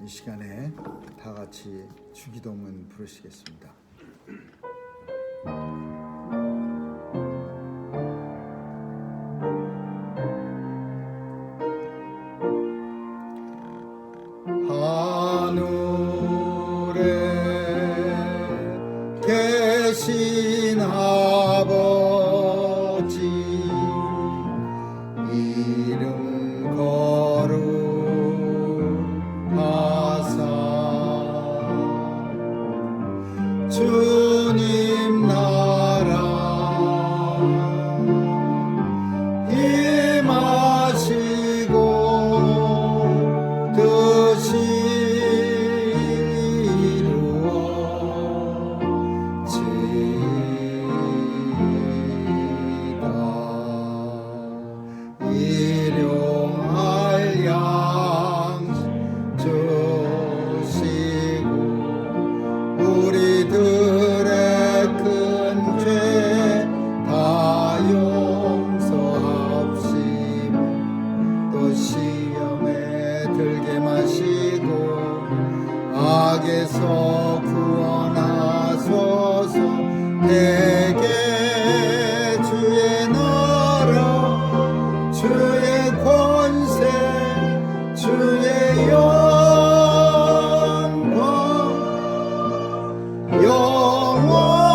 이 시간에 다 같이 주기도문 부르시겠습니다. 하늘에 계신 아버지 이름 거룩하사 주님 나라 임하시고 뜻이 이루어지이다. 일용할 양식 주시고 우리들의 큰 죄 다 용서하옵시며 또 시험에 들게 마시고 악에서 구원하소서. 대개 주의 나라 주의 권세 주의 영광 영원히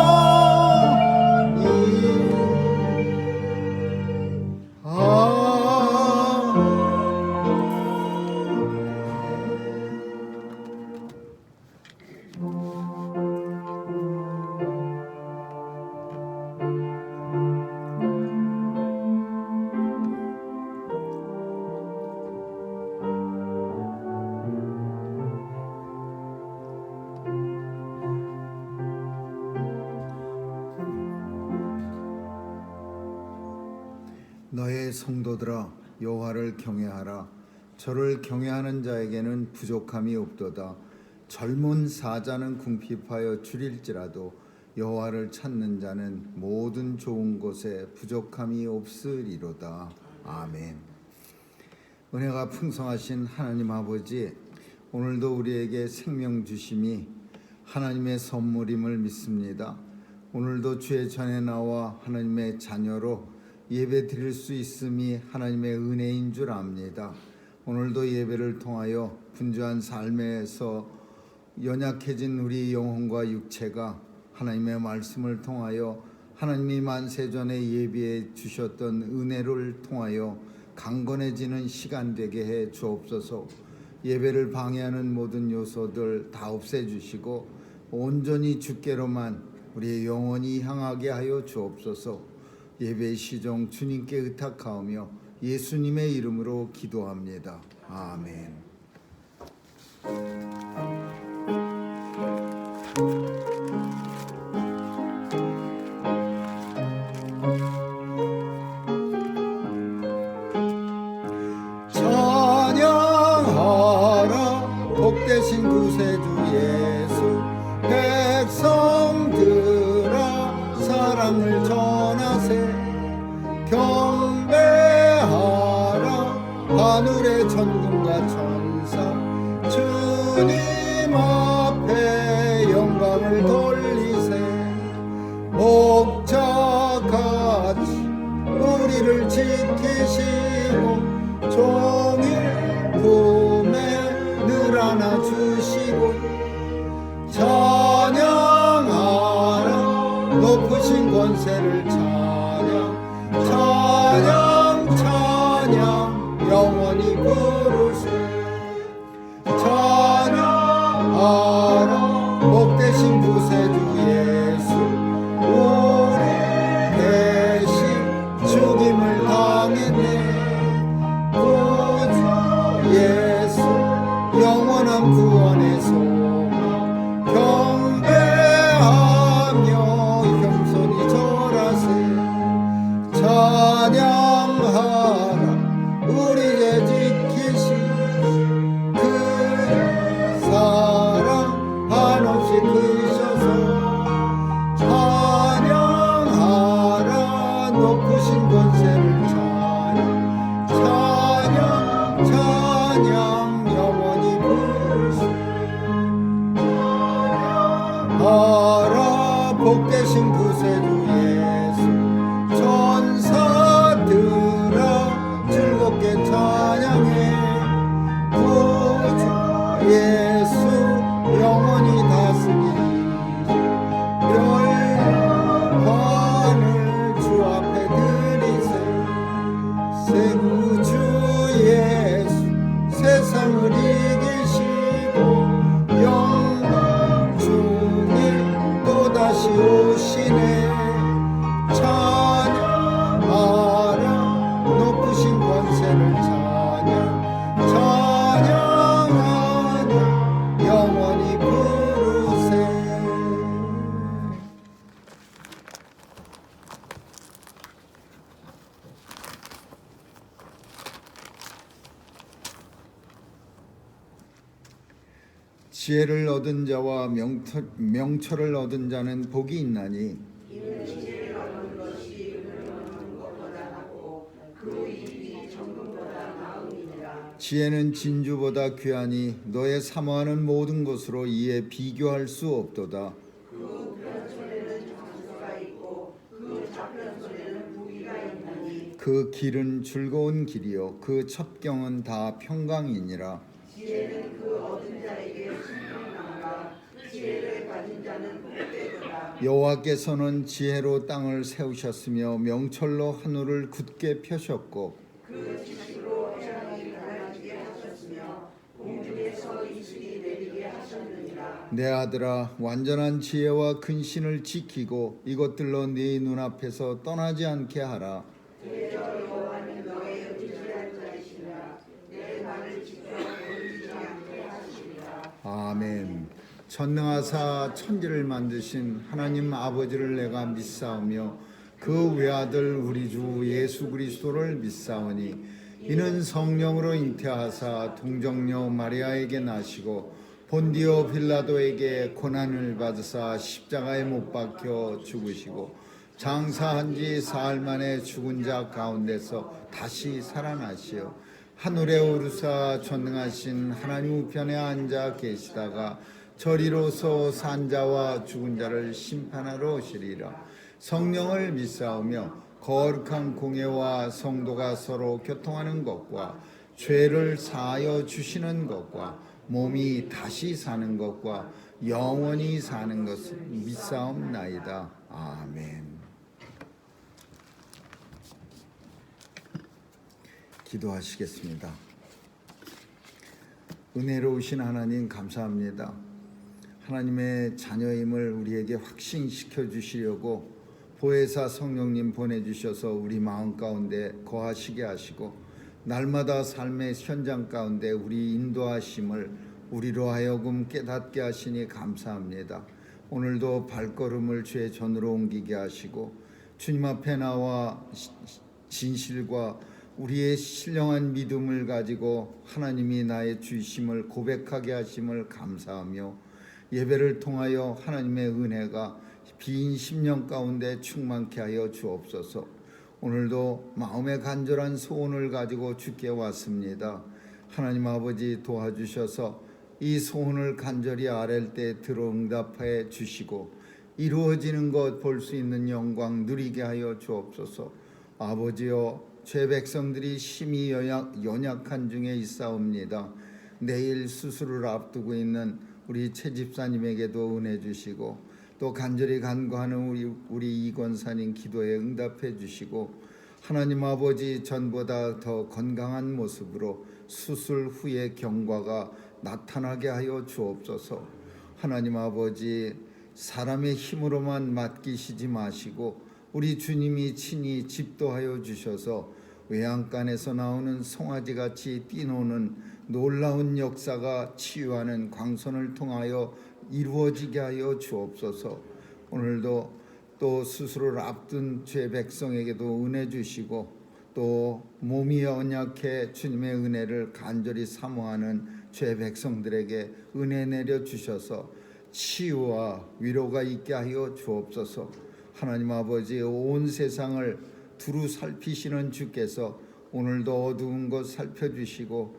너의 성도들아 여호와를 경외하라. 저를 경외하는 자에게는 부족함이 없도다. 젊은 사자는 궁핍하여 줄일지라도 여호와를 찾는 자는 모든 좋은 것에 부족함이 없으리로다. 아멘. 은혜가 풍성하신 하나님 아버지, 오늘도 우리에게 생명 주심이 하나님의 선물임을 믿습니다. 오늘도 주의 전에 나와 하나님의 자녀로 예배 드릴 수 있음이 하나님의 은혜인 줄 압니다. 오늘도 예배를 통하여 분주한 삶에서 연약해진 우리 영혼과 육체가 하나님의 말씀을 통하여 하나님이 만세전에 예비해 주셨던 은혜를 통하여 강건해지는 시간 되게 해 주옵소서. 예배를 방해하는 모든 요소들 다 없애주시고 온전히 주께로만 우리의 영혼이 향하게 하여 주옵소서. 예배의 시종 주님께 의탁하오며 예수님의 이름으로 기도합니다. 아멘. 찬양하라 복되신 구세주 예수. 백성들아 사랑을 전하세. 경배하라 하늘의 천군과 천사. 주님 앞에 영광을 돌리세. 목자같이 우리를 지키시고 종일 품에 늘 안아주시고. 찬양하라 높으신 권세를 찬양 찬양 영원히 부르세. 찬양하라 복되신 구세주 예수. 우리 대신 죽임을 당했네. 구주 예수 영원한 구원의 소망. 경배하며 겸손히 절하세. 찬양하라 우리 죄 지키신 그 사랑 한없이 크셔서. 하라 복되신 구세주 예수 천사들아 즐겁게 찬양해 구주 예수 영원히 다스리니 별관을 주 앞에 드리세 새 구주 예수 세상을 이기시고 영광 중에 또다시 오시네 찬양하라 높으신 권세를 찬양하냐 영원히 부르세. 지혜를 얻은 자와 명철을 얻은 자는 복이 있나니 이는 지혜를 얻는 것이 은을 얻는 것보다 낫고 그 이익이 정금보다 나음이니라. 지혜는 진주보다 귀하니 너의 사모하는 모든 것으로 이에 비교할 수 없도다. 그 변소리는 장수가 있고 그 좌편소리는 무기가 있나니 그 길은 즐거운 길이요 그 첩경은 다 평강이니라. 지혜는 그 얻은 자에게 신명나가 지혜를 가진 자는 복되도다. 여호와께서는 지혜로 땅을 세우셨으며 명철로 하늘을 굳게 펴셨고 그 지식으로 해양이 갈라지게 하셨으며 공중에서 이슬이 내리게 하셨느니라. 내 아들아 완전한 지혜와 근신을 지키고 이것들로 네 눈앞에서 떠나지 않게 하라. 대저 여호와는 너의 의지할 자이시라. 내 말을 지켜 버리지 않게 하시리라. 아멘. 전능하사 천지를 만드신 하나님 아버지를 내가 믿사오며 그 외아들 우리 주 예수 그리스도를 믿사오니 이는 성령으로 잉태하사 동정녀 마리아에게 나시고 본디오 빌라도에게 고난을 받으사 십자가에 못 박혀 죽으시고 장사한 지 사흘 만에 죽은 자 가운데서 다시 살아나시어 하늘에 오르사 전능하신 하나님 우편에 앉아 계시다가 저리로서 산자와 죽은 자를 심판하러 오시리라. 성령을 믿사오며 거룩한 공예와 성도가 서로 교통하는 것과 죄를 사하여 주시는 것과 몸이 다시 사는 것과 영원히 사는 것을 믿사옵나이다. 아멘. 기도하시겠습니다. 은혜로우신 하나님 감사합니다. 하나님의 자녀임을 우리에게 확신시켜 주시려고 보혜사 성령님 보내주셔서 우리 마음 가운데 거하시게 하시고 날마다 삶의 현장 가운데 우리 인도하심을 우리로 하여금 깨닫게 하시니 감사합니다. 오늘도 발걸음을 주의 전으로 옮기게 하시고 주님 앞에 나와 진실과 우리의 신령한 믿음을 가지고 하나님이 나의 주이심을 고백하게 하심을 감사하며 예배를 통하여 하나님의 은혜가 빈 심령 가운데 충만케 하여 주옵소서. 오늘도 마음의 간절한 소원을 가지고 주께 왔습니다. 하나님 아버지 도와주셔서 이 소원을 간절히 아랠 때 들어 응답해 주시고 이루어지는 것 볼 수 있는 영광 누리게 하여 주옵소서. 아버지여 죄 백성들이 심히 연약한 중에 있사옵니다. 내일 수술을 앞두고 있는 우리 최 집사님에게도 은혜 주시고 또 간절히 간구하는 우리 이 권사님 기도에 응답해 주시고 하나님 아버지 전보다 더 건강한 모습으로 수술 후의 경과가 나타나게 하여 주옵소서. 하나님 아버지 사람의 힘으로만 맡기시지 마시고 우리 주님이 친히 집도하여 주셔서 외양간에서 나오는 송아지같이 뛰노는 놀라운 역사가 치유하는 광선을 통하여 이루어지게 하여 주옵소서. 오늘도 또 수술을 앞둔 죄 백성에게도 은혜 주시고 또 몸이 연약해 주님의 은혜를 간절히 사모하는 죄 백성들에게 은혜 내려 주셔서 치유와 위로가 있게 하여 주옵소서. 하나님 아버지 온 세상을 두루 살피시는 주께서 오늘도 어두운 것 살펴주시고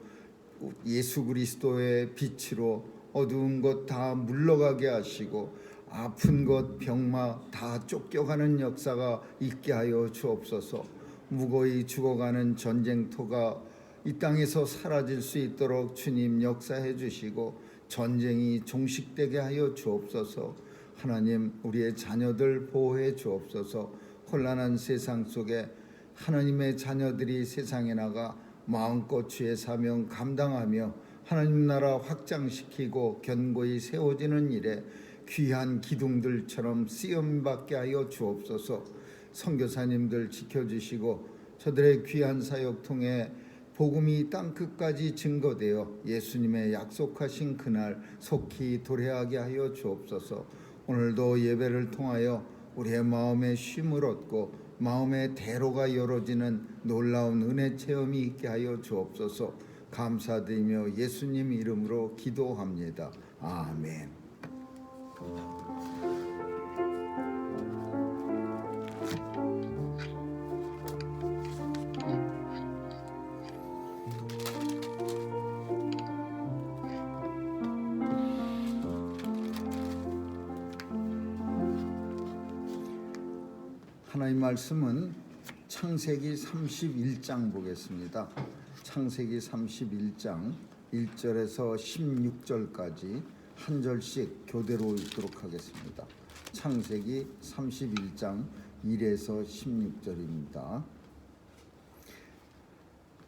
예수 그리스도의 빛으로 어두운 것 다 물러가게 하시고 아픈 것 병마 다 쫓겨가는 역사가 있게 하여 주옵소서. 무고히 죽어가는 전쟁터가 이 땅에서 사라질 수 있도록 주님 역사해 주시고 전쟁이 종식되게 하여 주옵소서. 하나님, 우리의 자녀들 보호해 주옵소서. 혼란한 세상 속에 하나님의 자녀들이 세상에 나가 마음껏 주의 사명 감당하며 하나님 나라 확장시키고 견고히 세워지는 일에 귀한 기둥들처럼 쓰임받게 하여 주옵소서. 선교사님들 지켜주시고 저들의 귀한 사역 통해 복음이 땅끝까지 증거되어 예수님의 약속하신 그날 속히 도래하게 하여 주옵소서. 오늘도 예배를 통하여 우리의 마음에 쉼을 얻고 마음의 대로가 열어지는 놀라운 은혜 체험이 있게 하여 주옵소서. 감사드리며 예수님 이름으로 기도합니다. 아멘. 하나님 말씀은 창세기 31장 보겠습니다. 창세기 31장 1절에서 16절까지 한 절씩 교대로 읽도록 하겠습니다. 창세기 31장 1에서 16절입니다.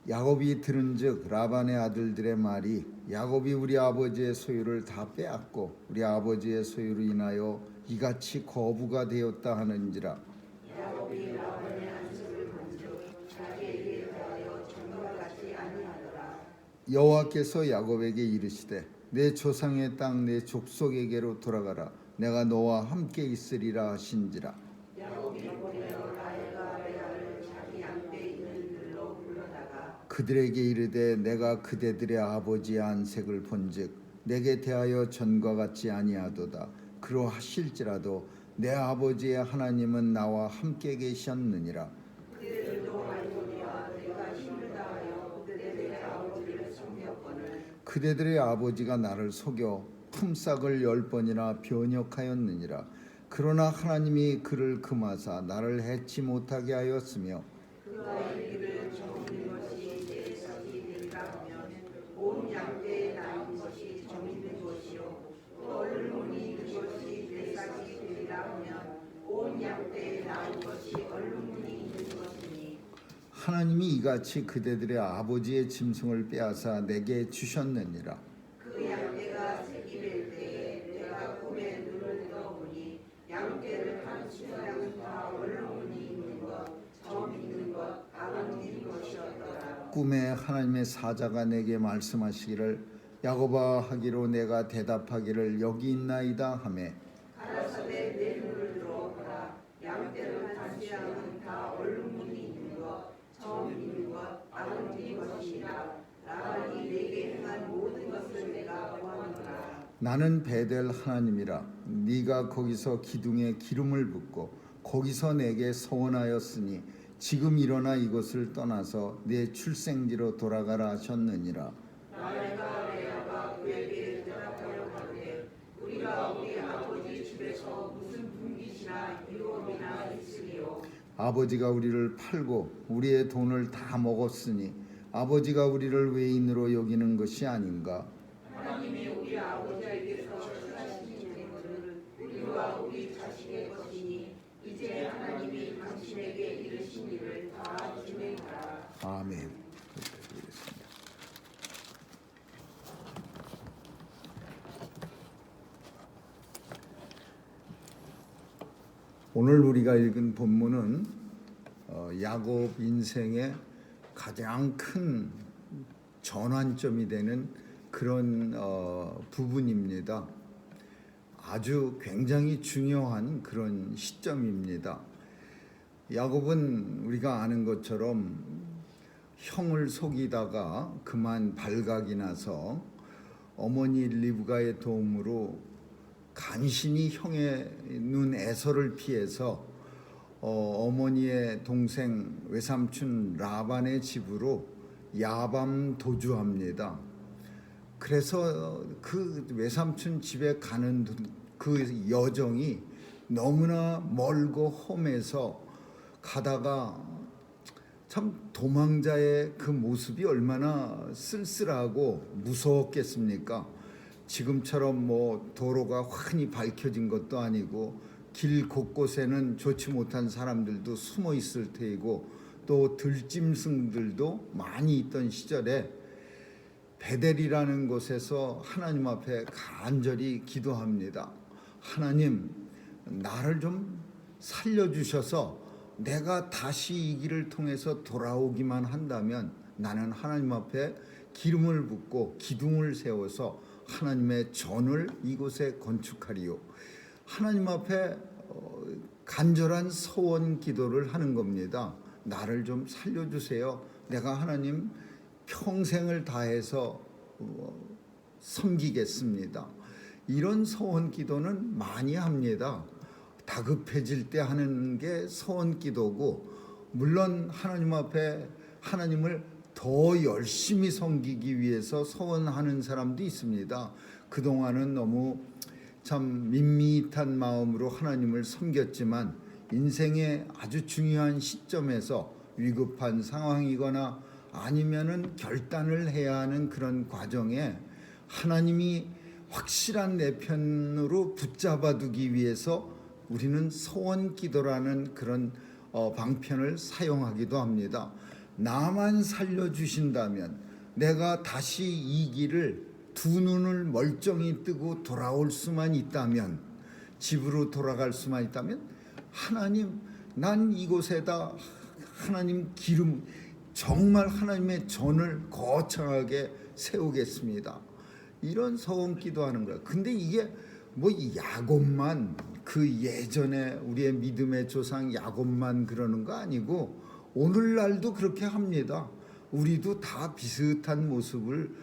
야곱이 들은즉 라반의 아들들의 말이 야곱이 우리 아버지의 소유를 다 빼앗고 우리 아버지의 소유로 인하여 이같이 거부가 되었다 하는지라. 야곱이 라반의 안식을 본즉 자기에게 대하여 전과 같지 아니하더라. 여호와께서 야곱에게 이르시되 내 조상의 땅 내 족속에게로 돌아가라. 내가 너와 함께 있으리라 하신지라. 야곱이 보내어 라헬과 레아를 자기 양떼 있는 들로 불러다가 그들에게 이르되 내가 그대들의 아버지의 안색을 본즉 내게 대하여 전과 같지 아니하도다. 그러하실지라도 내 아버지의 하나님은 나와 함께 계셨느니라. 그들도 알고니와 내가 힘을 다하여 그들의 아버지를 섬겼거늘 그대들의 아버지가 나를 속여 품삯을 10번이나 변역하였느니라. 그러나 하나님이 그를 금하사 나를 해치 못하게 하였으며 그가 이르기를 정있는 것이 내 삭이 되리라 하면 온 양떼에 나온 것이 정있는 것이요 또 얼룩무늬 있는 것이 내 삭이 되리라 하면 온 양떼에 나온 것이 얼룩무늬 있는 것이니 하나님이 이같이 그대들의 아버지의 짐승을 빼앗아 내게 주셨느니라. 그 양떼가 새끼 뵐 때에 내가 꿈에 눈을 떠보니 양떼를 한 수양은 다 얼룩무늬 있는 것, 점 있는 것, 아름 있는 것이었더라. 꿈에 하나님의 사자가 내게 말씀하시기를 야곱아 하기로 내가 대답하기를 여기 있나이다 하매 가라사대 내 눈을 들어보라. 양떼를 한 수양은 다 얼룩무늬 있는 것, 점 있는 것, 아름 있는 것이니라. 라반이 내게 행한 모든 것을 내가 보았노라. 나는 베델 하나님이라. 네가 거기서 기둥에 기름을 붓고 거기서 내게 서원하였으니 지금 일어나 이곳을 떠나서 내 출생지로 돌아가라 하셨느니라. 라헬과 레아가 그에게 대답하여 가로되 우리가 우리 아버지 집에서 무슨 분깃이나 유업이나 있으리요. 아버지가 우리를 팔고 우리의 돈을 다 먹었으니 아버지가 우리를 외인으로 여기는 것이 아닌가. 하나님이 우리 아버지에게서 취하신 재물은 우리와 우리 자식의 것이니 이제 하나님이 당신에게 이르신 일을 다 진행하라. 아멘. 기도드리겠습니다. 오늘 우리가 읽은 본문은 야곱 인생의 가장 큰 전환점이 되는 그런 부분입니다. 아주 굉장히 중요한 그런 시점입니다. 야곱은 우리가 아는 것처럼 형을 속이다가 그만 발각이 나서 어머니 리브가의 도움으로 간신히 형의 눈 에서를 피해서 어머니의 동생 외삼촌 라반의 집으로 야밤 도주합니다. 그래서 그 외삼촌 집에 가는 그 여정이 너무나 멀고 험해서 가다가 참 도망자의 그 모습이 얼마나 쓸쓸하고 무서웠겠습니까? 지금처럼 뭐 도로가 환히 밝혀진 것도 아니고 길 곳곳에는 좋지 못한 사람들도 숨어 있을 테이고 또 들짐승들도 많이 있던 시절에 베델이라는 곳에서 하나님 앞에 간절히 기도합니다. 하나님, 나를 좀 살려주셔서 내가 다시 이 길을 통해서 돌아오기만 한다면 나는 하나님 앞에 기름을 붓고 기둥을 세워서 하나님의 전을 이곳에 건축하리요. 하나님 앞에 간절한 서원 기도를 하는 겁니다. 나를 좀 살려주세요. 내가 하나님 평생을 다해서 섬기겠습니다. 이런 서원 기도는 많이 합니다. 다급해질 때 하는 게 서원 기도고, 물론 하나님 앞에 하나님을 더 열심히 섬기기 위해서 서원하는 사람도 있습니다. 그동안은 너무 참 밋밋한 마음으로 하나님을 섬겼지만 인생의 아주 중요한 시점에서 위급한 상황이거나 아니면은 결단을 해야 하는 그런 과정에 하나님이 확실한 내 편으로 붙잡아 두기 위해서 우리는 소원 기도라는 그런 방편을 사용하기도 합니다. 나만 살려주신다면 내가 다시 이 길을 두 눈을 멀쩡히 뜨고 돌아올 수만 있다면, 집으로 돌아갈 수만 있다면, 하나님, 난 이곳에다 하나님 기름, 정말 하나님의 전을 거창하게 세우겠습니다. 이런 서원 기도하는 거야. 근데 이게 뭐 야곱만, 그 예전에 우리의 믿음의 조상 야곱만 그러는 거 아니고 오늘날도 그렇게 합니다. 우리도 다 비슷한 모습을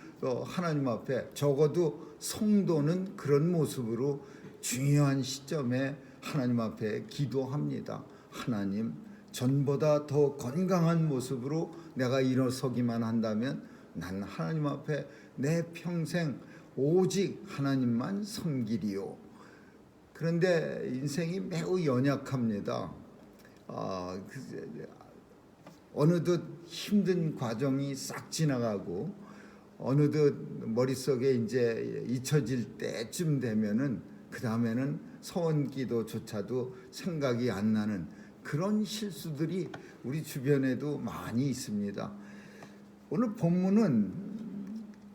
하나님 앞에, 적어도 성도는 그런 모습으로 중요한 시점에 하나님 앞에 기도합니다. 하나님, 전보다 더 건강한 모습으로 내가 일어서기만 한다면 난 하나님 앞에 내 평생 오직 하나님만 섬기리요. 그런데 인생이 매우 연약합니다. 어느덧 힘든 과정이 싹 지나가고 어느덧 머릿속에 이제 잊혀질 때쯤 되면은 그 다음에는 서원기도조차도 생각이 안 나는 그런 실수들이 우리 주변에도 많이 있습니다. 오늘 본문은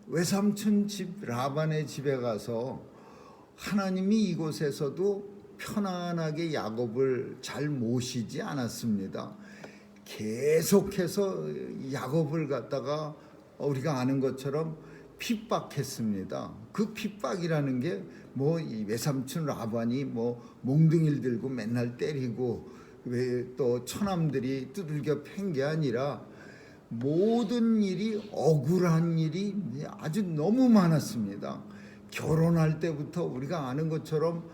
외삼촌 집 라반의 집에 가서 하나님이 이곳에서도 편안하게 야곱을 잘 모시지 않았습니다. 계속해서 야곱을 갖다가 우리가 아는 것처럼 핍박했습니다. 그 핍박이라는 게 뭐 이 외삼촌 라반이 뭐 몽둥이를 들고 맨날 때리고 왜 또 처남들이 두들겨 팬 게 아니라 모든 일이 억울한 일이 아주 너무 많았습니다. 결혼할 때부터 우리가 아는 것처럼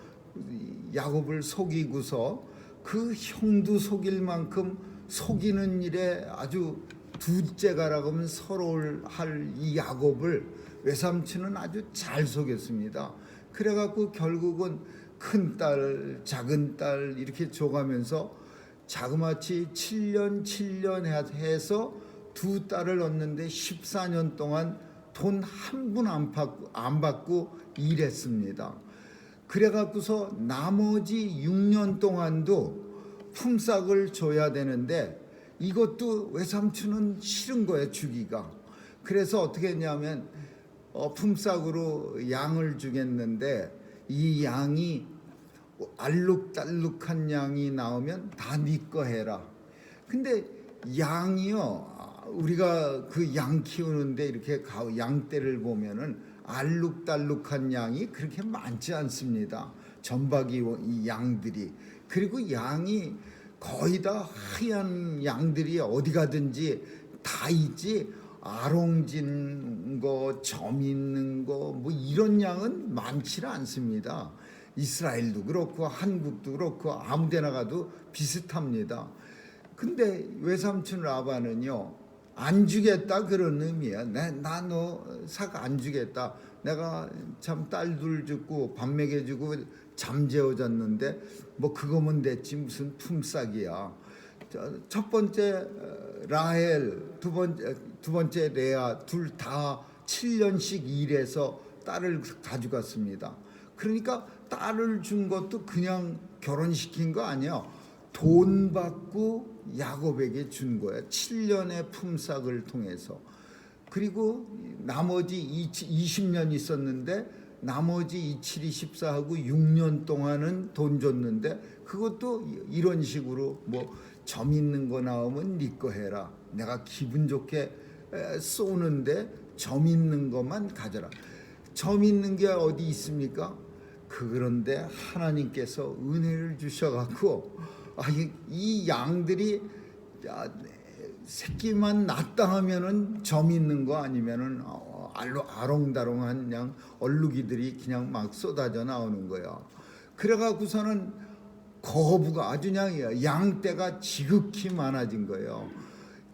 야곱을 속이고서 그 형도 속일 만큼 속이는 일에 아주 둘째가라고 하면 서러울 할 이 야곱을 외삼촌은 아주 잘 속였습니다. 그래갖고 결국은 큰딸, 작은딸 이렇게 줘가면서 자그마치 7년 해서 두 딸을 얻는데 14년 동안 돈 한 푼 안 받고 일했습니다. 그래갖고서 나머지 6년 동안도 품삯을 줘야 되는데 이것도 외삼촌은 싫은 거예요, 주기가. 그래서 어떻게 했냐면 품삯으로 양을 주겠는데 이 양이 알룩달룩한 양이 나오면 다 네 거 해라. 근데 양이요, 우리가 그 양 키우는데 이렇게 양떼를 보면은 알룩달룩한 양이 그렇게 많지 않습니다. 전박이 이 양들이. 그리고 양이 거의 다 하얀 양들이 어디 가든지 다 있지, 아롱진 거, 점 있는 거, 뭐 이런 양은 많지 않습니다. 이스라엘도 그렇고 한국도 그렇고 아무 데나 가도 비슷합니다. 근데 외삼촌 라반은요, 안 주겠다 그런 의미야. 나 너 삭 안 주겠다. 내가 참 딸 둘 죽고 밥 먹여주고 잠재워졌는데 뭐 그거면 됐지 무슨 품삯이야. 첫 번째 라헬, 두 번째 레아 둘 다 7년씩 일해서 딸을 가져갔습니다. 그러니까 딸을 준 것도 그냥 결혼시킨 거 아니야. 돈 받고 야곱에게 준 거야. 7년의 품삯을 통해서. 그리고 나머지 20년 있었는데 나머지 27, 24하고 6년 동안은 돈 줬는데 그것도 이런 식으로 뭐 점 있는 거 나오면 네 거 해라. 내가 기분 좋게 쏘는데 점 있는 것만 가져라. 점 있는 게 어디 있습니까? 그런데 하나님께서 은혜를 주셔갖고 이 양들이 새끼만 낳다 하면은 점 있는 거 아니면은 아롱다롱한 그냥 얼룩이들이 그냥 막 쏟아져 나오는 거예요. 그래갖고서는 거부가 아주 그냥 양떼가 지극히 많아진 거예요.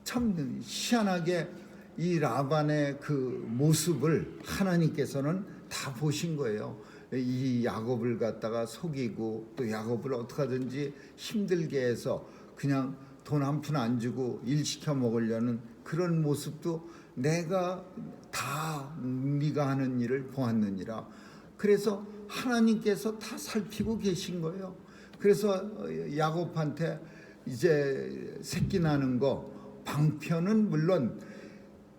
참 희한하게 이 라반의 그 모습을 하나님께서는 다 보신 거예요. 이 야곱을 갖다가 속이고 또 야곱을 어떻게 하든지 힘들게 해서 그냥 돈 한 푼 안 주고 일 시켜 먹으려는 그런 모습도 내가 다 네가 하는 일을 보았느니라. 그래서 하나님께서 다 살피고 계신 거예요. 그래서 야곱한테 이제 새끼 나는 거 방편은 물론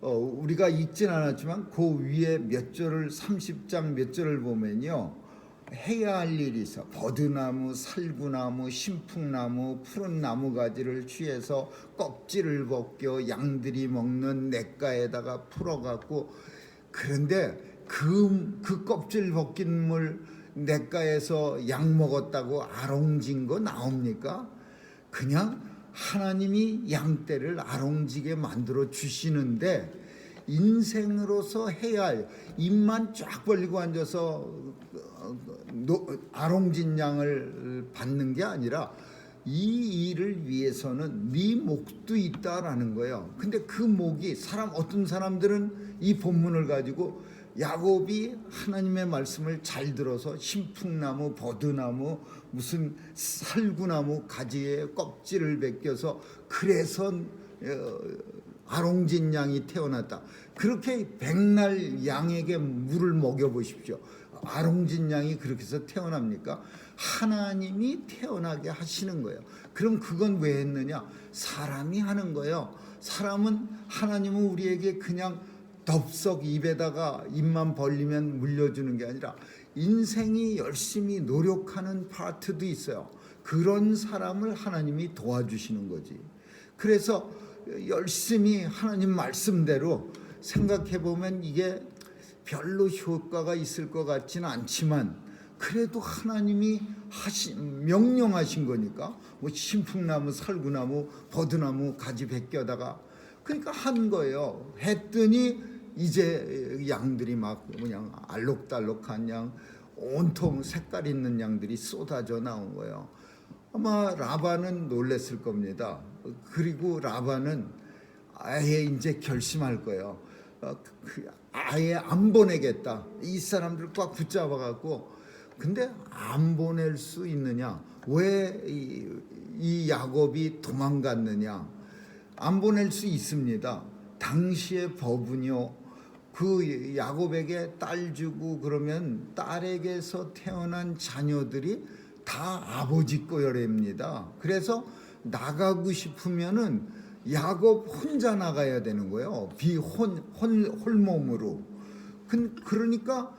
우리가 읽진 않았지만 그 위에 몇 절을 30장 몇 절을 보면요 해야 할 일이 있어. 버드나무, 살구나무, 신풍나무, 푸른 나무가지를 취해서 껍질을 벗겨 양들이 먹는 냇가에다가 풀어갖고 그런데 그 껍질 벗긴 물 냇가에서 양 먹었다고 아롱진 거 나옵니까? 그냥 하나님이 양떼를 아롱지게 만들어 주시는데 인생으로서 해야 할 입만 쫙 벌리고 앉아서 아롱진 양을 받는 게 아니라 이 일을 위해서는 네 목도 있다라는 거예요. 근데 그 목이 어떤 사람들은 이 본문을 가지고 야곱이 하나님의 말씀을 잘 들어서 신풍나무, 버드나무, 무슨 살구나무 가지에 껍질을 벗겨서 그래서 아롱진 양이 태어났다. 그렇게 백날 양에게 물을 먹여보십시오. 아롱진 양이 그렇게 해서 태어납니까? 하나님이 태어나게 하시는 거예요. 그럼 그건 왜 했느냐? 사람이 하는 거예요. 사람은 하나님은 우리에게 그냥 덥석 입에다가 입만 벌리면 물려주는 게 아니라 인생이 열심히 노력하는 파트도 있어요. 그런 사람을 하나님이 도와주시는 거지. 그래서 열심히 하나님 말씀대로 생각해 보면 이게 별로 효과가 있을 것 같지는 않지만 그래도 하나님이 명령하신 거니까 뭐 신풍나무, 살구나무, 버드나무 가지 벗겨다가 그러니까 한 거예요. 했더니 이제 양들이 막 그냥 알록달록한 양, 온통 색깔 있는 양들이 쏟아져 나온 거예요. 아마 라반은 놀랬을 겁니다. 그리고 라반은 아예 이제 결심할 거예요. 아예 안 보내겠다. 이 사람들을 꽉 붙잡아 갖고. 근데 안 보낼 수 있느냐? 왜 이 야곱이 도망갔느냐? 안 보낼 수 있습니다. 당시의 법은요. 그 야곱에게 딸 주고 그러면 딸에게서 태어난 자녀들이 다 아버지 거열입니다. 그래서 나가고 싶으면은 야곱 혼자 나가야 되는 거예요. 홀몸으로. 그러니까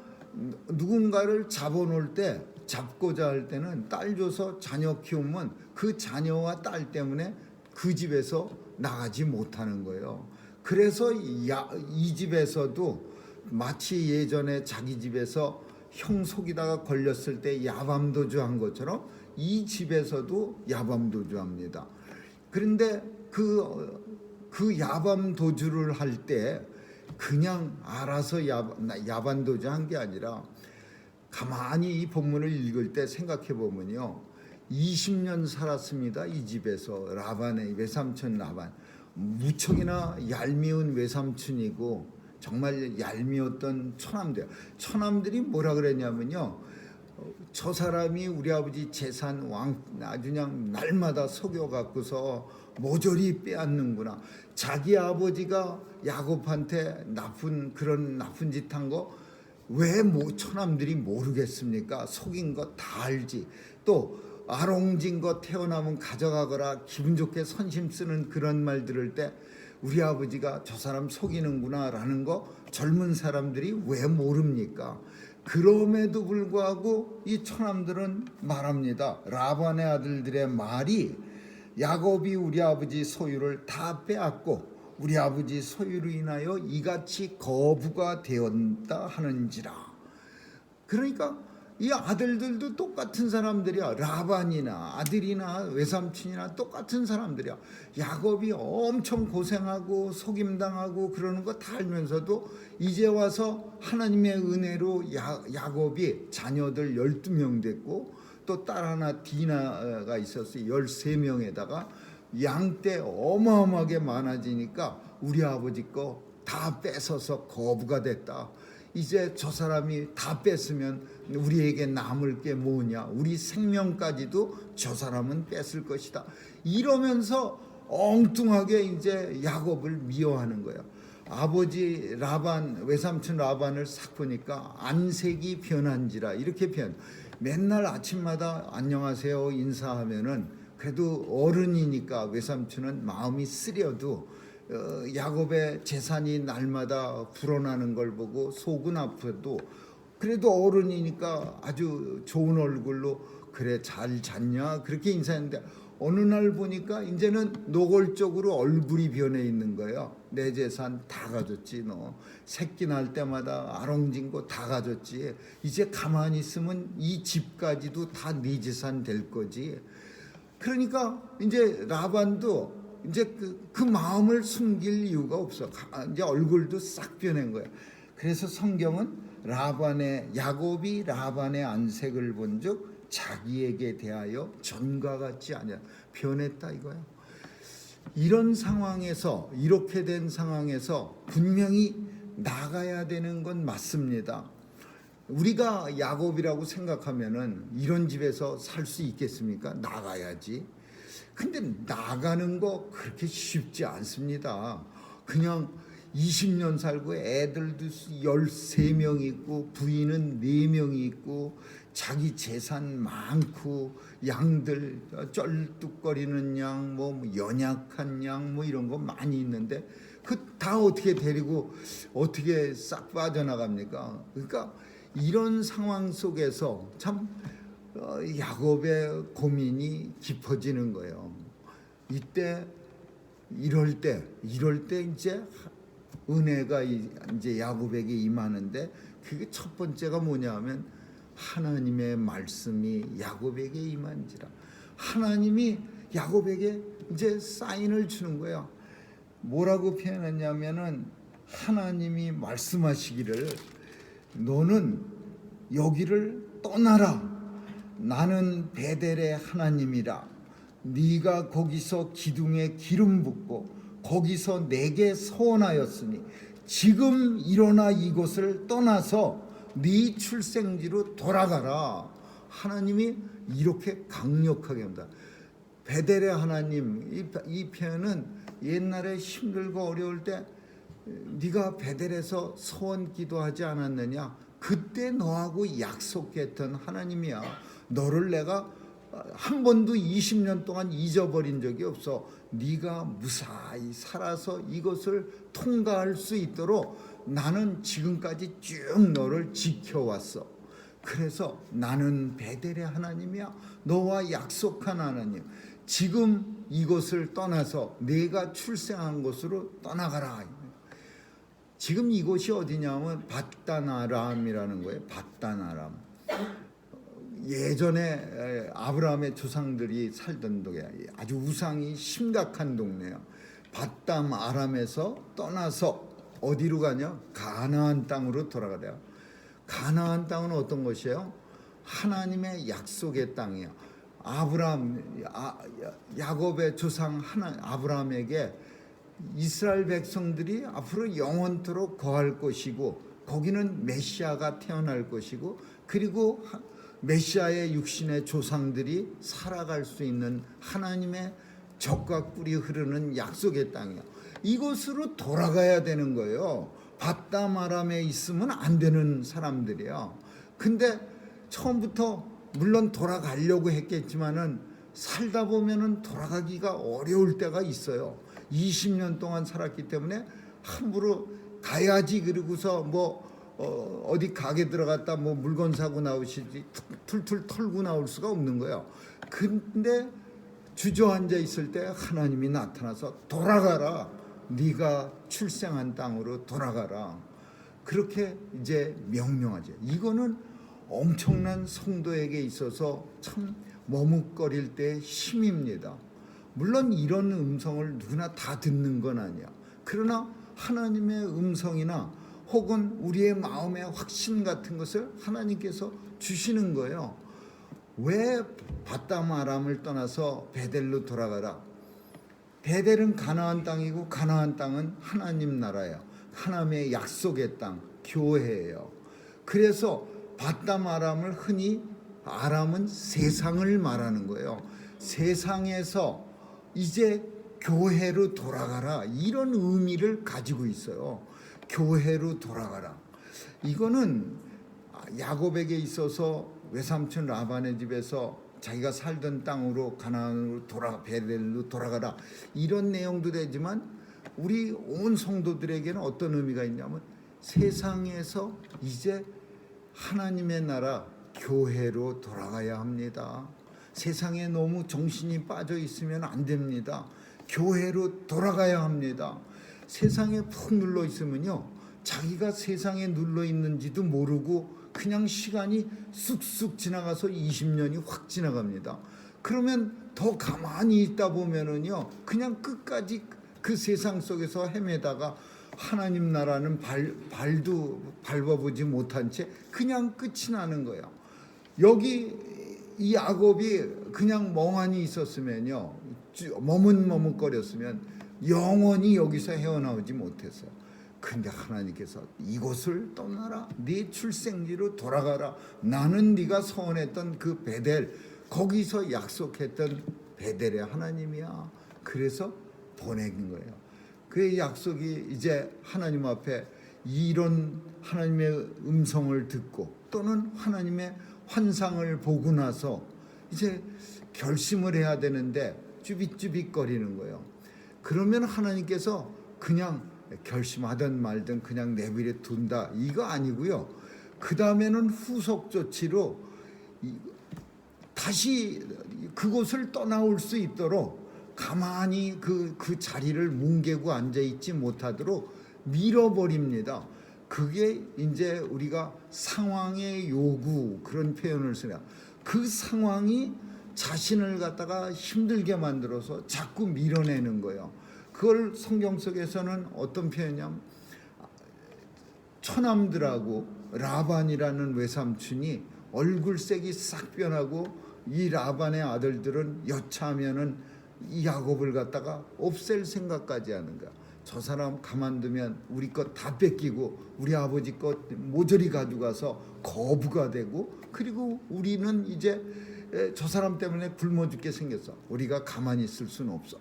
누군가를 잡아놓을 때 잡고자 할 때는 딸 줘서 자녀 키우면 그 자녀와 딸 때문에 그 집에서 나가지 못하는 거예요. 그래서 이 집에서도 마치 예전에 자기 집에서 형 속이다가 걸렸을 때 야밤도주 한 것처럼 이 집에서도 야밤도주합니다. 그런데 그 야밤도주를 할 때 그냥 알아서 야밤도주 한 게 아니라 가만히 이 본문을 읽을 때 생각해 보면요. 20년 살았습니다. 이 집에서 라반의 외삼촌 라반. 무척이나 얄미운 외삼촌이고 정말 얄미웠던 처남들이 뭐라 그랬냐면요, 저 사람이 우리 아버지 재산 아주 그냥 날마다 속여갖고서 모조리 빼앗는구나. 자기 아버지가 야곱한테 그런 나쁜 짓 한 거 왜 처남들이 모르겠습니까? 속인 거 다 알지. 또 아롱진 거 태어나면 가져가거라 기분 좋게 선심 쓰는 그런 말 들을 때 우리 아버지가 저 사람 속이는구나 라는 거 젊은 사람들이 왜 모릅니까? 그럼에도 불구하고 이 처남들은 말합니다. 라반의 아들들의 말이 야곱이 우리 아버지 소유를 다 빼앗고 우리 아버지 소유로 인하여 이같이 거부가 되었다 하는지라. 그러니까 이 아들들도 똑같은 사람들이야. 라반이나 아들이나 외삼촌이나 똑같은 사람들이야. 야곱이 엄청 고생하고 속임당하고 그러는 거 다 알면서도 이제 와서 하나님의 은혜로 야곱이 자녀들 12명 됐고 또 딸 하나 디나가 있었어요. 13명에다가 양떼 어마어마하게 많아지니까 우리 아버지 거 다 뺏어서 거부가 됐다. 이제 저 사람이 다 뺐으면 우리에게 남을 게 뭐냐, 우리 생명까지도 저 사람은 뺐을 것이다. 이러면서 엉뚱하게 이제 야곱을 미워하는 거예요. 아버지 라반, 외삼촌 라반을 싹 보니까 안색이 변한지라 이렇게 표현. 맨날 아침마다 안녕하세요 인사하면은 그래도 어른이니까 외삼촌은 마음이 쓰려도 야곱의 재산이 날마다 불어나는 걸 보고 속은 아파도 그래도 어른이니까 아주 좋은 얼굴로 그래 잘 잤냐 그렇게 인사했는데 어느 날 보니까 이제는 노골적으로 얼굴이 변해 있는 거예요. 내 재산 다 가졌지, 너 새끼 날 때마다 아롱진 거 다 가졌지, 이제 가만히 있으면 이 집까지도 다 네 재산 될 거지. 그러니까 이제 라반도 이제 그 마음을 숨길 이유가 없어. 이제 얼굴도 싹 변한 거야. 그래서 성경은 야곱이 라반의 안색을 본즉 자기에게 대하여 전과 같지 아니하 변했다 이거야. 이런 상황에서 이렇게 된 상황에서 분명히 나가야 되는 건 맞습니다. 우리가 야곱이라고 생각하면은 이런 집에서 살 수 있겠습니까? 나가야지. 근데 나가는 거 그렇게 쉽지 않습니다. 그냥 20년 살고 애들도 13명 있고 부인은 4명이 있고 자기 재산 많고 양들 쩔뚝거리는 양, 뭐 연약한 양, 뭐 이런 거 많이 있는데 그 다 어떻게 데리고 어떻게 싹 빠져나갑니까? 그러니까 이런 상황 속에서 참 야곱의 고민이 깊어지는 거예요. 이럴 때 이제 은혜가 이제 야곱에게 임하는데 그게 첫 번째가 뭐냐면 하나님의 말씀이 야곱에게 임한지라. 하나님이 야곱에게 이제 사인을 주는 거예요. 뭐라고 표현했냐면은 하나님이 말씀하시기를 너는 여기를 떠나라. 나는 베델의 하나님이라. 네가 거기서 기둥에 기름 붓고 거기서 내게 서원하였으니 지금 일어나 이곳을 떠나서 네 출생지로 돌아가라. 하나님이 이렇게 강력하게 합니다. 베델의 하나님, 이 표현은 옛날에 힘들고 어려울 때 네가 베델에서 소원 기도하지 않았느냐, 그때 너하고 약속했던 하나님이야. 너를 내가 한 번도 20년 동안 잊어버린 적이 없어. 네가 무사히 살아서 이것을 통과할 수 있도록 나는 지금까지 쭉 너를 지켜왔어. 그래서 나는 베델의 하나님이야. 너와 약속한 하나님. 지금 이곳을 떠나서 내가 출생한 곳으로 떠나가라. 지금 이곳이 어디냐면 밧단아람이라는 거예요. 밧단아람. 예전에 아브라함의 조상들이 살던 동네, 아주 우상이 심각한 동네예요. 밧담 아람에서 떠나서 어디로 가냐? 가나안 땅으로 돌아가대요. 가나안 땅은 어떤 것이에요? 하나님의 약속의 땅이에요. 야곱의 조상 아브라함에게 이스라엘 백성들이 앞으로 영원토록 거할 것이고 거기는 메시아가 태어날 것이고 그리고 메시아의 육신의 조상들이 살아갈 수 있는 하나님의 젖과 꿀이 흐르는 약속의 땅이야. 이곳으로 돌아가야 되는 거예요. 바담 아람에 있으면 안 되는 사람들이야. 근데 처음부터 물론 돌아가려고 했겠지만은 살다 보면은 돌아가기가 어려울 때가 있어요. 20년 동안 살았기 때문에 함부로 가야지 그러고서 어디 가게 들어갔다 뭐 물건 사고 나오시지 툴툴 털고 나올 수가 없는 거예요. 근데 주저앉아 있을 때 하나님이 나타나서 돌아가라. 네가 출생한 땅으로 돌아가라. 그렇게 이제 명령하죠. 이거는 엄청난 성도에게 있어서 참 머뭇거릴 때 힘입니다. 물론 이런 음성을 누구나 다 듣는 건 아니야. 그러나 하나님의 음성이나 혹은 우리의 마음의 확신 같은 것을 하나님께서 주시는 거예요. 왜 바담 아람을 떠나서 베델로 돌아가라? 베델은 가나안 땅이고 가나안 땅은 하나님 나라예요. 하나님의 약속의 땅, 교회예요. 그래서 바담 아람을 흔히 아람은 세상을 말하는 거예요. 세상에서 이제 교회로 돌아가라 이런 의미를 가지고 있어요. 교회로 돌아가라. 이거는 야곱에게 있어서 외삼촌 라반의 집에서 자기가 살던 땅으로 가나안으로 베델로 돌아가라 이런 내용도 되지만 우리 온 성도들에게는 어떤 의미가 있냐면 세상에서 이제 하나님의 나라 교회로 돌아가야 합니다. 세상에 너무 정신이 빠져 있으면 안 됩니다. 교회로 돌아가야 합니다. 세상에 푹 눌러 있으면요 자기가 세상에 눌러 있는지도 모르고 그냥 시간이 쑥쑥 지나가서 20년이 확 지나갑니다. 그러면 더 가만히 있다 보면은요 그냥 끝까지 그 세상 속에서 헤매다가 하나님 나라는 발도 밟아보지 못한 채 그냥 끝이 나는 거예요. 여기 이 야곱이 그냥 멍하니 있었으면요 머뭇머뭇거렸으면 영원히 여기서 헤어나오지 못했어요. 근데 하나님께서 이곳을 떠나라. 네 출생지로 돌아가라. 나는 네가 서원했던 그 베델 거기서 약속했던 베델의 하나님이야. 그래서 보낸 거예요. 그 약속이 이제 하나님 앞에 이런 하나님의 음성을 듣고 또는 하나님의 환상을 보고 나서 이제 결심을 해야 되는데 쭈빗쭈빗거리는 거예요. 그러면 하나님께서 그냥 결심하든 말든 그냥 내버려 둔다 이거 아니고요. 그 다음에는 후속 조치로 다시 그곳을 떠나올 수 있도록 가만히 그 자리를 뭉개고 앉아 있지 못하도록 밀어버립니다. 그게 이제 우리가 상황의 요구 그런 표현을 쓰냐. 그 상황이 자신을 갖다가 힘들게 만들어서 자꾸 밀어내는 거예요. 그걸 성경 속에서는 어떤 표현이냐면 처남들하고 라반이라는 외삼촌이 얼굴색이 싹 변하고 이 라반의 아들들은 여차하면은 이 야곱을 갖다가 없앨 생각까지 하는 거야. 저 사람 가만두면 우리 것 다 뺏기고 우리 아버지 것 모조리 가져가서 거부가 되고 그리고 우리는 이제 저 사람 때문에 굶어 죽게 생겼어. 우리가 가만히 있을 수는 없어.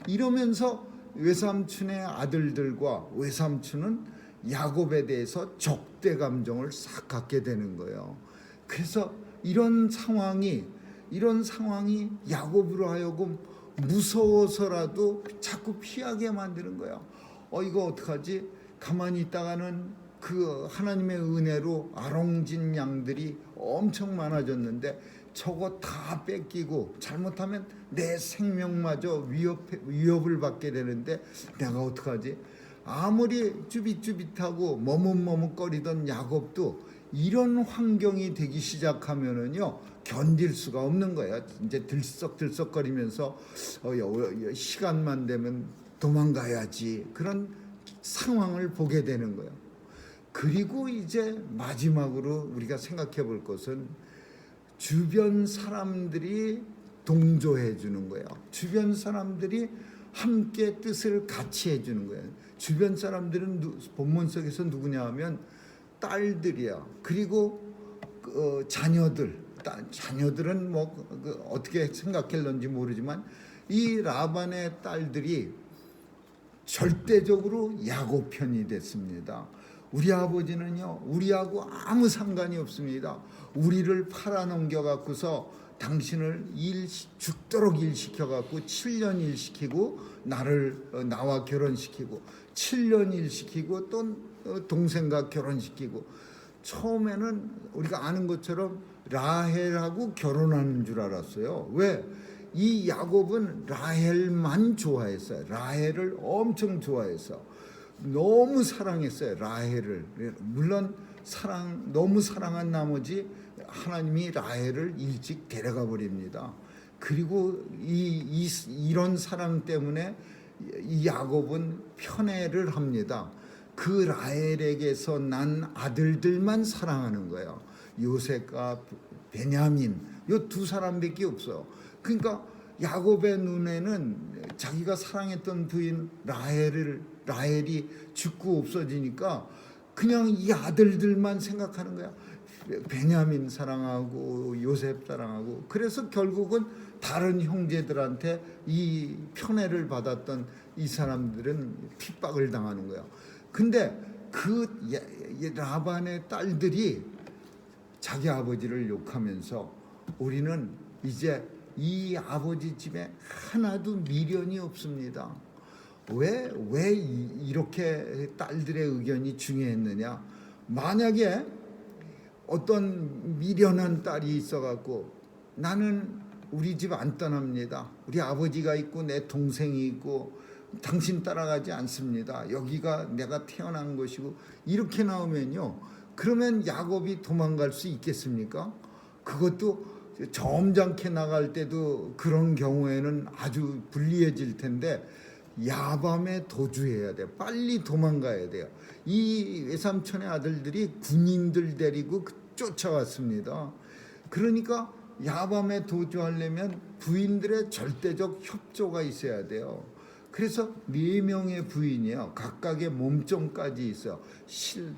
이러면서 외삼촌의 아들들과 외삼촌은 야곱에 대해서 적대 감정을 싹 갖게 되는 거예요. 그래서 이런 상황이 야곱으로 하여금 무서워서라도 자꾸 피하게 만드는 거예요. 이거 어떡하지? 가만히 있다가는 그 하나님의 은혜로 아롱진 양들이 엄청 많아졌는데 저거 다 뺏기고 잘못하면 내 생명마저 위협을 받게 되는데 내가 어떡하지? 아무리 쭈빗쭈빗하고 머뭇머뭇거리던 야곱도 이런 환경이 되기 시작하면은요 견딜 수가 없는 거예요. 이제 들썩들썩거리면서 시간만 되면 도망가야지 그런 상황을 보게 되는 거예요. 그리고 이제 마지막으로 우리가 생각해 볼 것은 주변 사람들이 동조해 주는 거예요. 주변 사람들이 함께 뜻을 같이 해주는 거예요. 주변 사람들은 본문 속에서 누구냐 하면 딸들이야. 그리고 자녀들은 뭐 어떻게 생각했는지 모르지만 이 라반의 딸들이 절대적으로 야곱 편이 됐습니다. 우리 아버지는요, 우리하고 아무 상관이 없습니다. 우리를 팔아넘겨 갖고서 당신을 죽도록 일시켜 갖고 7년 일시키고 나와 결혼시키고 7년 일시키고 또 동생과 결혼시키고, 처음에는 우리가 아는 것처럼 라헬하고 결혼하는 줄 알았어요. 왜? 이 야곱은 라헬만 좋아했어요. 라헬을 엄청 좋아해서 너무 사랑했어요. 라헬을. 물론 너무 사랑한 나머지 하나님이 라헬을 일찍 데려가 버립니다. 그리고 이런 사랑 때문에 이 야곱은 편애를 합니다. 그 라헬에게서 난 아들들만 사랑하는 거예요. 요셉과 베냐민, 이 두 사람밖에 없어요. 그러니까 야곱의 눈에는 자기가 사랑했던 부인 라헬이 죽고 없어지니까 그냥 이 아들들만 생각하는 거야. 베냐민 사랑하고 요셉 사랑하고. 그래서 결국은 다른 형제들한테 이 편애를 받았던 이 사람들은 핍박을 당하는 거야. 근데 그 라반의 딸들이 자기 아버지를 욕하면서 우리는 이제 이 아버지 집에 하나도 미련이 없습니다. 왜 이렇게 딸들의 의견이 중요했느냐? 만약에 어떤 미련한 딸이 있어갖고 나는 우리 집 안 떠납니다. 우리 아버지가 있고 내 동생이 있고 당신 따라가지 않습니다. 여기가 내가 태어난 곳이고, 이렇게 나오면요, 그러면 야곱이 도망갈 수 있겠습니까? 그것도 점잖게 나갈 때도 그런 경우에는 아주 불리해질 텐데 야밤에 도주해야 돼요. 빨리 도망가야 돼요. 이 외삼촌의 아들들이 군인들 데리고 쫓아왔습니다. 그러니까 야밤에 도주하려면 부인들의 절대적 협조가 있어야 돼요. 그래서 4명의 부인이요, 각각의 몸종까지 있어요.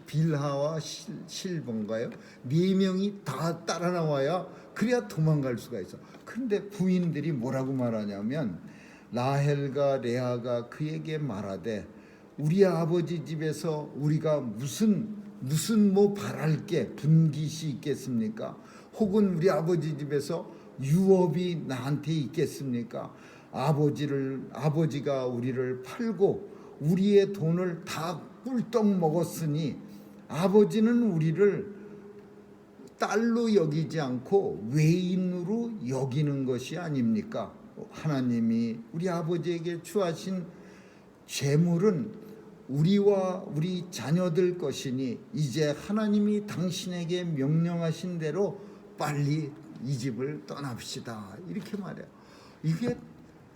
빌하와 실본가요? 4명이 다 따라 나와야 그래야 도망갈 수가 있어. 그런데 부인들이 뭐라고 말하냐면, 라헬과 레아가 그에게 말하되 우리 아버지 집에서 우리가 무슨 뭐 바랄 게 분깃이 있겠습니까? 혹은 우리 아버지 집에서 유업이 나한테 있겠습니까? 아버지가 우리를 팔고 우리의 돈을 다 꿀떡 먹었으니 아버지는 우리를 딸로 여기지 않고 외인으로 여기는 것이 아닙니까? 하나님이 우리 아버지에게 주하신 재물은 우리와 우리 자녀들 것이니 이제 하나님이 당신에게 명령하신 대로 빨리 이 집을 떠납시다. 이렇게 말해요.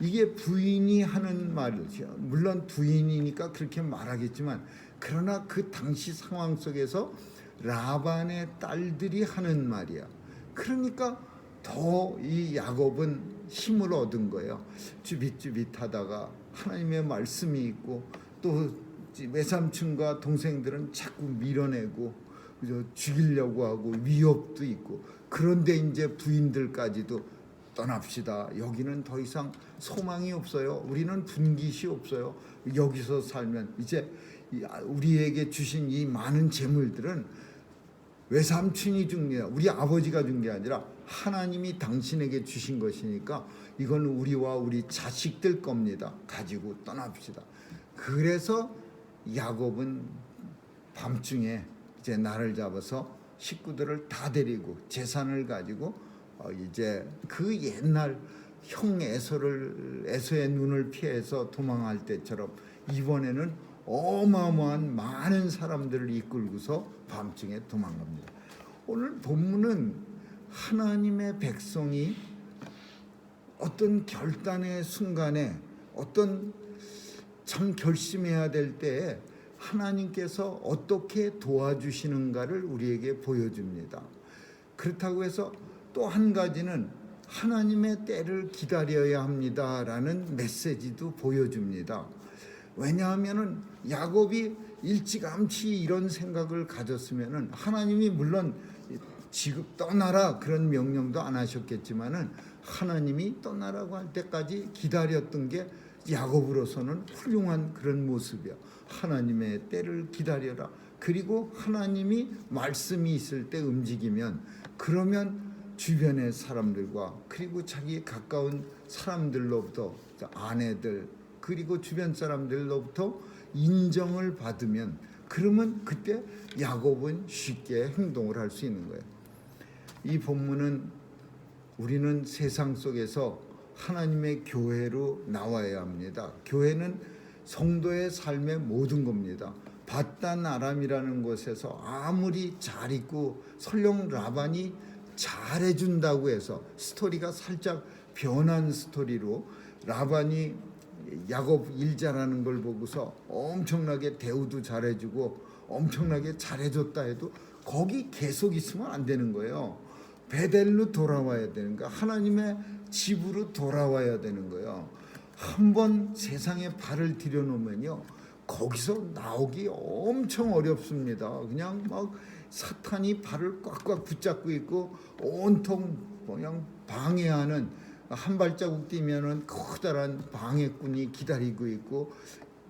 이게 부인이 하는 말이죠. 물론 부인이니까 그렇게 말하겠지만, 그러나 그 당시 상황 속에서 라반의 딸들이 하는 말이야. 그러니까 더 이 야곱은 힘을 얻은 거예요. 쭈빗쭈빗하다가 하나님의 말씀이 있고, 또 외삼촌과 동생들은 자꾸 밀어내고 죽이려고 하고 위협도 있고, 그런데 이제 부인들까지도 떠납시다. 여기는 더 이상 소망이 없어요. 우리는 분깃이 없어요. 여기서 살면 이제 우리에게 주신 이 많은 재물들은 외삼촌이 준 게, 우리 아버지가 준 게 아니라 하나님이 당신에게 주신 것이니까 이건 우리와 우리 자식들 겁니다. 가지고 떠납시다. 그래서 야곱은 밤중에 이제 날을 잡아서 식구들을 다 데리고 재산을 가지고 이제 그 옛날 형 에서의 눈을 피해서 도망할 때처럼 이번에는 어마어마한 많은 사람들을 이끌고서 밤중에 도망갑니다. 오늘 본문은 하나님의 백성이 어떤 결단의 순간에, 어떤 참 결심해야 될 때에 하나님께서 어떻게 도와주시는가를 우리에게 보여줍니다. 그렇다고 해서 또 한 가지는 하나님의 때를 기다려야 합니다라는 메시지도 보여줍니다. 왜냐하면은 야곱이 일찌감치 이런 생각을 가졌으면은 하나님이 물론 지금 떠나라 그런 명령도 안 하셨겠지만은 하나님이 떠나라고 할 때까지 기다렸던 게 야곱으로서는 훌륭한 그런 모습이야. 하나님의 때를 기다려라. 그리고 하나님이 말씀이 있을 때 움직이면 그러면 주변의 사람들과 그리고 자기 가까운 사람들로부터 아내들 그리고 주변 사람들로부터 인정을 받으면 그러면 그때 야곱은 쉽게 행동을 할 수 있는 거예요. 이 본문은 우리는 세상 속에서 하나님의 교회로 나와야 합니다. 교회는 성도의 삶의 모든 겁니다. 바단 아람이라는 곳에서 아무리 잘 있고 설령 라반이 잘해준다고 해서 스토리가 살짝 변한 스토리로 라반이 야곱 일 잘하는 걸 보고서 엄청나게 대우도 잘해주고 엄청나게 잘해줬다 해도 거기 계속 있으면 안 되는 거예요. 베델로 돌아와야 되는 거야. 하나님의 집으로 돌아와야 되는 거예요. 한번 세상에 발을 들여놓으면요 거기서 나오기 엄청 어렵습니다. 그냥 막 사탄이 발을 꽉꽉 붙잡고 있고 온통 그냥 방해하는, 한 발자국 뛰면은 커다란 방해꾼이 기다리고 있고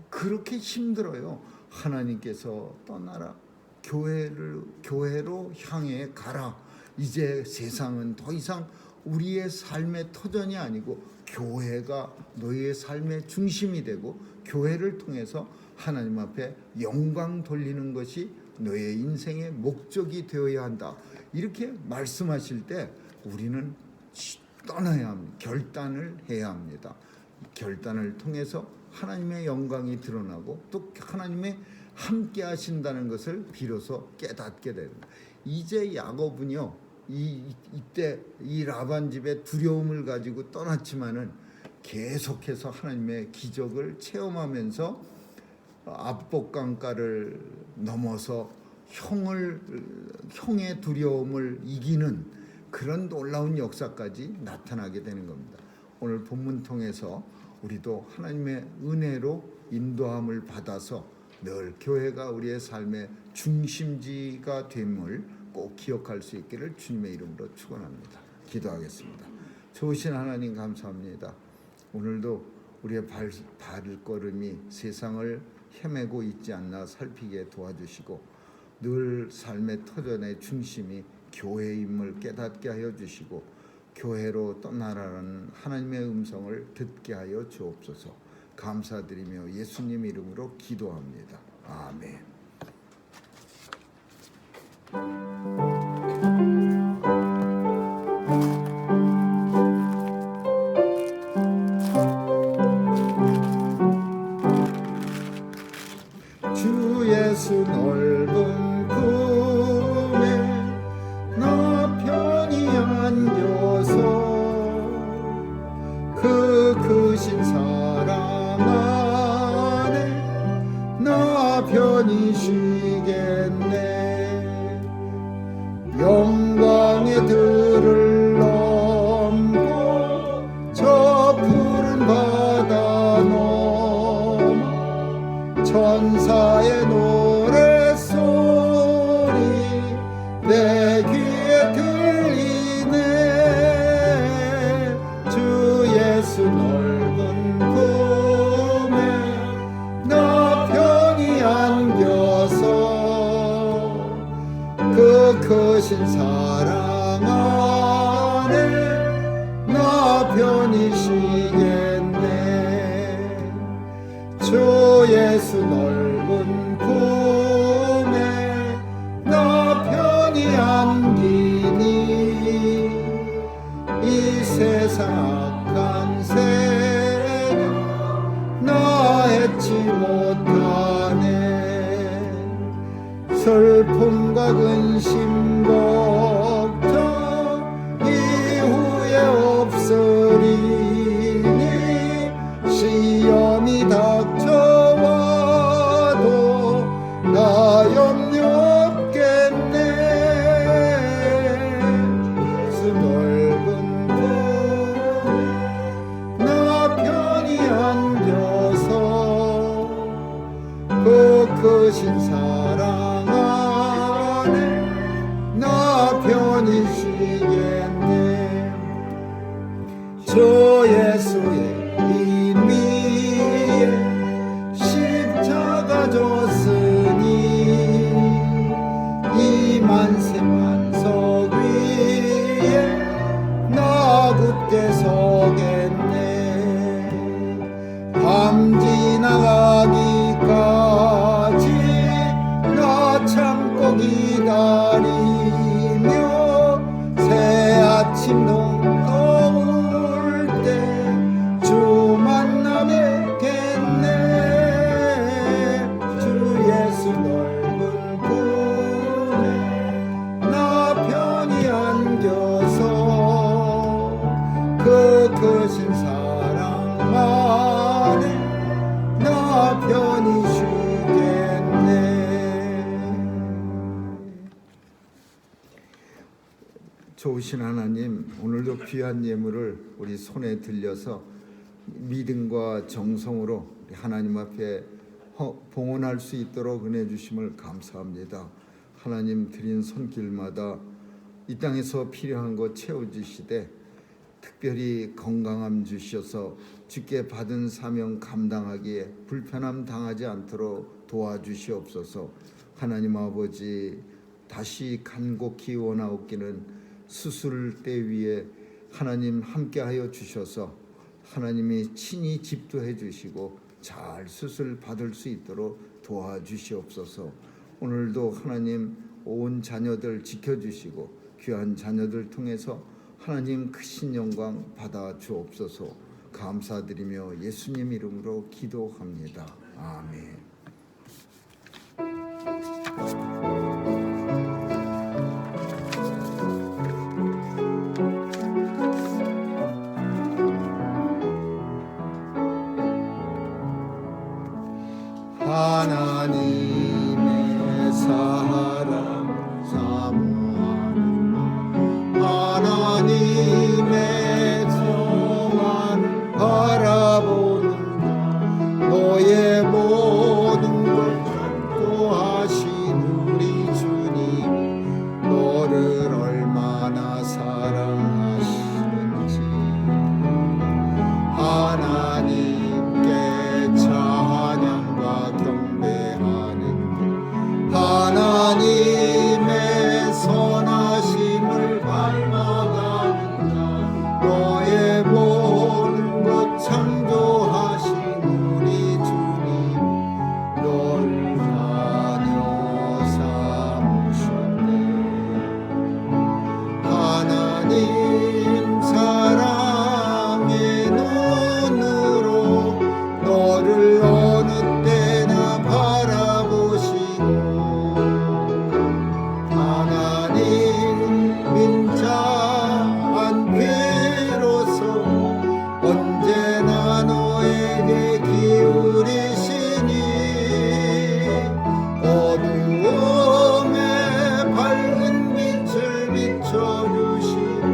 그렇게 힘들어요. 하나님께서 떠나라, 교회로 향해 가라. 이제 세상은 더 이상 우리의 삶의 터전이 아니고 교회가 너희의 삶의 중심이 되고 교회를 통해서 하나님 앞에 영광 돌리는 것이 너의 인생의 목적이 되어야 한다. 이렇게 말씀하실 때 우리는 떠나야 합니다. 결단을 해야 합니다. 결단을 통해서 하나님의 영광이 드러나고 또 하나님의 함께 하신다는 것을 비로소 깨닫게 됩니다. 이제 야곱은요 이때 이 라반 집에 두려움을 가지고 떠났지만은 계속해서 하나님의 기적을 체험하면서 압복강가를 넘어서 형의 두려움을 이기는 그런 놀라운 역사까지 나타나게 되는 겁니다. 오늘 본문 통해서 우리도 하나님의 은혜로 인도함을 받아서 늘 교회가 우리의 삶의 중심지가 됨을 꼭 기억할 수 있기를 주님의 이름으로 축원합니다. 기도하겠습니다. 좋으신 하나님 감사합니다. 오늘도 우리의 발걸음이 세상을 헤매고 있지 않나 살피게 도와주시고 늘 삶의 터전의 중심이 교회임을 깨닫게 하여 주시고 교회로 떠나라는 하나님의 음성을 듣게 하여 주옵소서. 감사드리며 예수님 이름으로 기도합니다. 아멘. 주 예수 넓은 품에 나 편히 안겨서 그 크신 사랑 안에 나 편히 쉬겠네. 영광의 들을 넘고 저 푸른 바다 넘어 천사의 노랫소리 내 귀에 들리네. 주 예수 넓은 품에 나 편히 안겨서 그 크신 사랑 안에 나 편히 쉬겠네. 주 예수 넓은 품에 나 편히 안기니 이 세상 악한 세력 나 해치 못하네. 슬픔과 근심 걱정 이후에 없으리니 시험이 닥쳐와도 나 염려 없겠네. 수 넓은 주 예수의 이 위에 십자가 줬으니 이 만세 만석 위에 나 굳게 서겠네. 밤 지나가기까지 나 참고 기다리며 새 아침 동떠올 때 주 만나 뵙겠네. 주 예수 넓은 품에 나 편히 안겨서 그 크신 사랑 안에 나 편히 쉬겠네. 좋으신 하나님, 오늘도 귀한 예물을 우리 손에 들려서 믿음과 정성으로 하나님 앞에 봉헌할 수 있도록 은혜 주심을 감사합니다. 하나님 드린 손길마다 이 땅에서 필요한 것 채워주시되 특별히 건강함 주셔서 주께 받은 사명 감당하기에 불편함 당하지 않도록 도와주시옵소서. 하나님 아버지, 다시 간곡히 원하옵기는 수술대 위에 하나님 함께하여 주셔서 하나님이 친히 집도해 주시고 잘 수술 받을 수 있도록 도와주시옵소서. 오늘도 하나님 온 자녀들 지켜주시고 귀한 자녀들 통해서 하나님 크신 영광 받아 주옵소서. 감사드리며 예수님 이름으로 기도합니다. 아멘. 하나님의 사랑 사모하는 하나님의 성안을 바라보는 너의 모든 걸 전도하신 우리 주님, 너를 얼마나 사랑하시는지 하나님께 찬양과 경배하는 하나님의 선하심을 닮아가는 자, 너의 모든 것 창조하신 우리 주님, 너를 자녀 삼으셨네. 하나님 사랑의 눈으로 너를 어느 때나 바라보시고 하나님 민자한 귀로서 언제나 너에게 기울이시니 어두움에 밝은 빛을 비춰주시고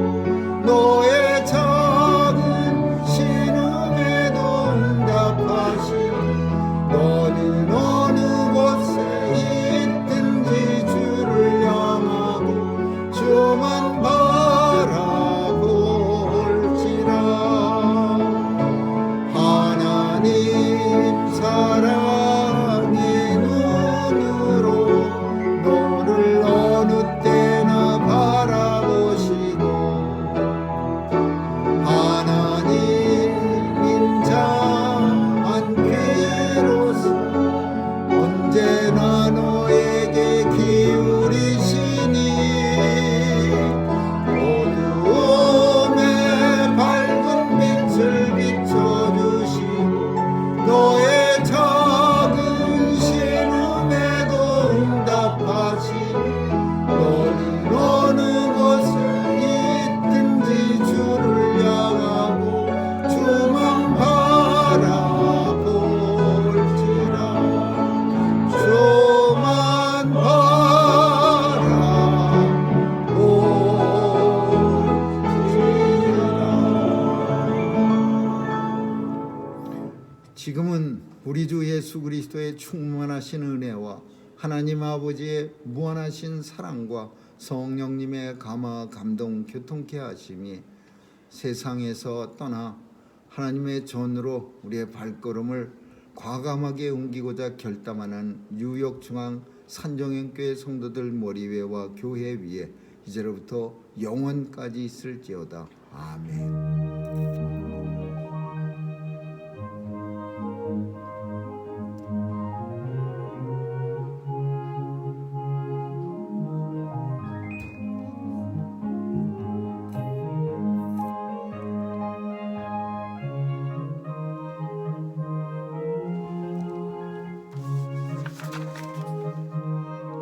너의 작은 신음에도 응답하시고 너는 어느 곳에 있든지 주를 향하고 주만 바라볼지라. 하나님 사랑의 눈으로 너를 어느 때나 바라보시고 하나님 인자한 귀로서 언제나 너에게 기울이시니 어두움에 밝은 빛을 비춰주시고 너의 작은 신음에도 응답하시니 너는 어느 곳에 있든지 주를 향하고 주만 바라볼지라. 주만 바라볼지라. 지금은 우리 주 예수 그리스도의 충만하신 은혜와 하나님 아버지의 무한하신 사랑과 성령님의 감화 감동 교통케 하심이 세상에서 떠나 하나님의 전으로 우리의 발걸음을 과감하게 옮기고자 결단하는 뉴욕 중앙 산정형교회 성도들 머리 위와 교회 위에 이제로부터 영원까지 있을지어다. 아멘.